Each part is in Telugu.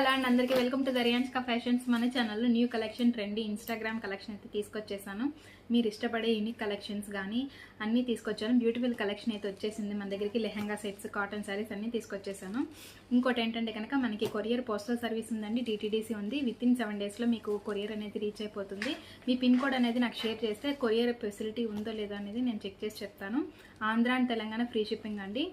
హలో అండ్ అందరికీ వెల్కమ్ టు దరియాన్స్కా ఫ్యాషన్స్. మన ఛానల్లో new collection trendy Instagram collection అయితే తీసుకొచ్చేసాను. మీరు ఇష్టపడే యూనిక్ కలెక్షన్స్ కానీ అన్నీ తీసుకొచ్చాను. బ్యూటిఫుల్ కలెక్షన్ అయితే వచ్చేసింది మన దగ్గరికి. లెహంగా సెట్స్, కాటన్ శారీస్ అన్నీ తీసుకొచ్చేసాను. ఇంకోటి ఏంటంటే కనుక మనకి కొరియర్ పోస్టల్ సర్వీస్ ఉందండి, DTDC ఉంది. వితిన్ 7 డేస్లో మీకు కొరియర్ అనేది రీచ్ అయిపోతుంది. మీ పిన్ కోడ్ అనేది నాకు షేర్ చేస్తే కొరియర్ ఫెసిలిటీ ఉందో లేదో అనేది నేను చెక్ చేసి చెప్తాను. Andhra and Telangana free shipping అండి.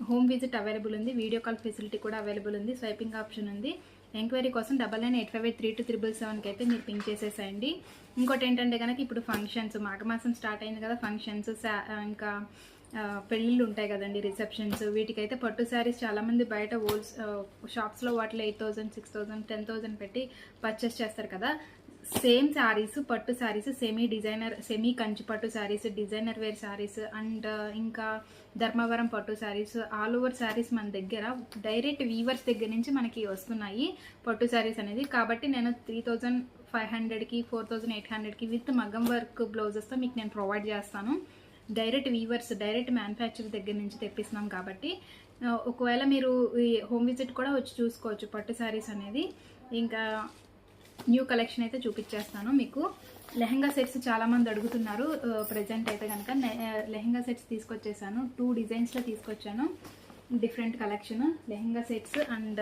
హోమ్ విజిట్ అవైలబుల్ ఉంది, వీడియో కాల్ ఫెసిలిటీ కూడా అవైలబుల్ ఉంది, స్వైపింగ్ ఆప్షన్ ఉంది. ఎంక్వైరీ కోసం 9985832777కి అయితే మీరు పింక్ చేసేసేయండి. ఇంకోటి ఏంటంటే కనుక ఇప్పుడు ఫంక్షన్స్, మాఘమాసం స్టార్ట్ అయింది కదా, ఫంక్షన్స్ ఇంకా పెళ్ళిళ్ళు ఉంటాయి కదండి, రిసెప్షన్స్, వీటికైతే పట్టు శారీస్ చాలామంది బయట షాప్స్లో వాటిలో 8000, 6000, 10,000 పెట్టి పర్చేస్ చేస్తారు కదా. సేమ్ శారీస్, పట్టు శారీస్, సెమీ కంచి పట్టు saris, designer wear saris and ఇంకా ధర్మవరం పట్టు శారీస్, ఆల్ ఓవర్ శారీస్ మన దగ్గర డైరెక్ట్ వీవర్స్ దగ్గర నుంచి మనకి వస్తున్నాయి పట్టు శారీస్ అనేది. కాబట్టి నేను 3500కి 4800కి విత్ మగ్గం వర్క్ బ్లౌజెస్తో మీకు నేను ప్రొవైడ్ చేస్తాను. డైరెక్ట్ వీవర్స్, డైరెక్ట్ మ్యానుఫ్యాక్చర్ దగ్గర నుంచి తెప్పిస్తున్నాం. కాబట్టి ఒకవేళ మీరు హోమ్ విజిట్ కూడా వచ్చి చూసుకోవచ్చు పట్టు శారీస్ అనేది. ఇంకా న్యూ కలెక్షన్ అయితే చూపించేస్తాను మీకు. లెహంగా సెట్స్ చాలామంది అడుగుతున్నారు. ప్రజెంట్ అయితే కనుక లెహంగా సెట్స్ తీసుకొచ్చేసాను. 2 డిజైన్స్లో తీసుకొచ్చాను, different collection lehenga sets. And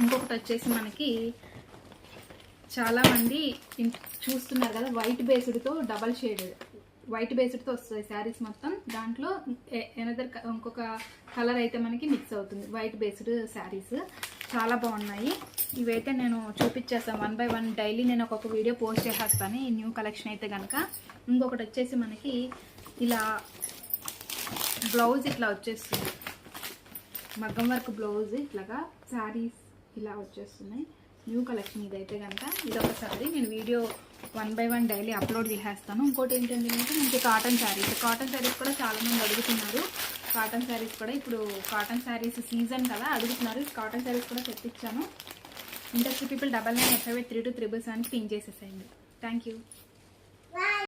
ఇంకొకటి వచ్చేసి మనకి చాలామంది చూస్తున్నారు కదా, వైట్ బేస్డ్తో డబల్ షేడ్ వైట్ బేస్డ్తో వస్తుంది శారీస్ మొత్తం. దాంట్లో ఇంకొక కలర్ అయితే మనకి మిక్స్ అవుతుంది. వైట్ బేస్డ్ శారీస్ చాలా బాగున్నాయి. ఇవైతే నేను చూపించేస్తాను 1 by 1 డైలీ నేను ఒక్కొక్క వీడియో పోస్ట్ చేసేస్తాను ఈ న్యూ కలెక్షన్ అయితే కనుక. ఇంకొకటి వచ్చేసి మనకి ఇలా బ్లౌజ్ ఇట్లా వచ్చేస్తుంది, మగ్గం వర్క్ బ్లౌజ్ ఇట్లాగా శారీస్ ఇలా వచ్చేస్తున్నాయి. న్యూ కలెక్షన్ ఇదైతే కనుక. ఇదొక శారీ నేను వీడియో 1 by 1 డైలీ అప్లోడ్ చేసేస్తాను. ఇంకోటి ఏంటంటే కనుక మనకి కాటన్ శారీస్ కూడా చాలామంది అడుగుతున్నారు. కాటన్ శారీస్ కూడా ఇప్పుడు కాటన్ శారీస్ సీజన్ కదా, అడుగుతున్నారు. కాటన్ శారీస్ కూడా తెప్పించాను. ఇంట్రెస్ట్ పీపుల్ 9985832777కి పింక్ చేసేసేయండి. Thank you.